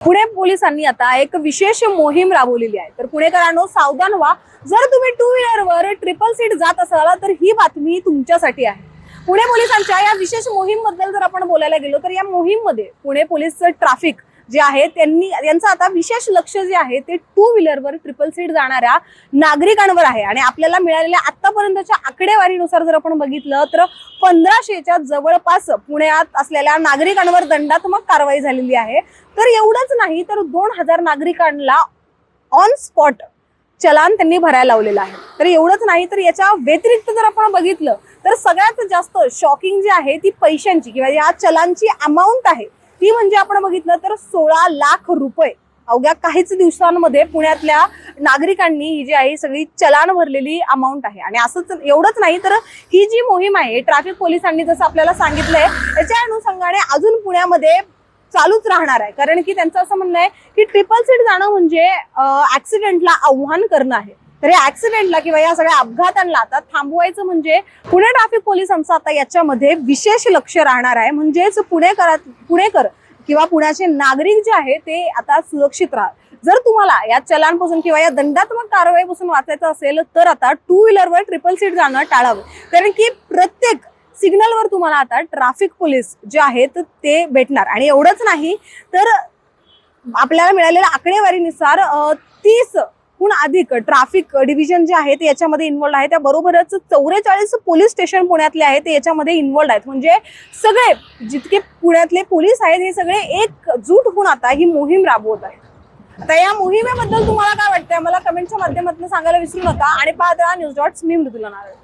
पुणे पोलिसांनी आता एक विशेष मोहीम राबवलेली आहे। तर पुणेकरांनो सावधान व्हा, जर तुम्ही टू व्हीलरवर ट्रिपल सीट जात असाल तर ही बातमी तुमच्यासाठी आहे। पुणे पोलिसांच्या या विशेष मोहीम बद्दल जर आपण बोलायला गेलो तर या मोहीम मध्ये पुणे पोलीस ट्रॅफिक जे आहे यांचं आता विशेष लक्ष जे आहे ते टू व्हीलरवर ट्रिपल सीट जाणाऱ्या नागरिकांवर आहे। आणि आपल्याला मिळालेल्या आतापर्यंतच्या आकडेवारीनुसार जर आपण बघितलं तर 1500च्या जवळपास पुण्यात असलेल्या नागरिकांवर दंडात्मक कारवाई झालेली आहे। तर एवढंच नाही तर 2000 नागरिकांना ऑन स्पॉट चलान त्यांनी भरायला लावलेलं आहे। तर एवढंच नाही तर याच्या व्यतिरिक्त जर आपण बघितलं तर सगळ्यात जास्त शॉकिंग जी आहे ती पैशांची किंवा या चलानची अमाउंट आहे ती म्हणजे आपण बघितलं तर 16 लाख रुपये अवघ्या काहीच दिवसांमध्ये पुण्यातल्या नागरिकांनी ही जी आहे सगळी चलान भरलेली अमाउंट आहे। आणि असंच एवढंच नाही तर ही जी मोहीम आहे ट्रॅफिक पोलिसांनी जसं आपल्याला सांगितलंय त्याच्या अनुषंगाने अजून पुण्यामध्ये चालूच राहणार आहे। कारण की त्यांचं असं म्हणणं आहे की ट्रिपल सीट जाणं म्हणजे ऍक्सिडेंटला आव्हान करणं आहे। तर या ऍक्सिडेंटला किंवा या सगळ्या अपघातांना आता थांबवायचं म्हणजे पुणे ट्रॅफिक पोलिसांचं आता याच्यामध्ये विशेष लक्ष राहणार आहे। म्हणजेच पुणेकर किंवा पुण्याचे नागरिक जे आहे ते आता सुरक्षित राहतात। जर तुम्हाला या चलानपासून किंवा या दंडात्मक कारवाईपासून वाचायचं असेल तर आता टू व्हीलरवर ट्रिपल सीट जाणं टाळावं। कारण की प्रत्येक सिग्नलवर तुम्हाला आता ट्रॅफिक पोलीस जे आहेत ते भेटणार। आणि एवढंच नाही तर आपल्याला मिळालेल्या आकडेवारीनुसार 30हून अधिक ट्रॅफिक डिव्हिजन जे आहे ते याच्यामध्ये इन्व्हॉल्ड आहे। त्याबरोबरच 44 पोलीस स्टेशन पुण्यातले आहेत ते याच्यामध्ये इन्व्हॉल्ड आहेत। म्हणजे सगळे जितके पुण्यातले पोलीस आहेत हे सगळे एकजूट होऊन आता ही मोहीम राबवत आहेत। आता या मोहिमेबद्दल तुम्हाला काय वाटतंय मला कमेंटच्या माध्यमातून सांगायला विसरू नका। आणि पाहत राहा न्यूज.मी मृदुला नारळ।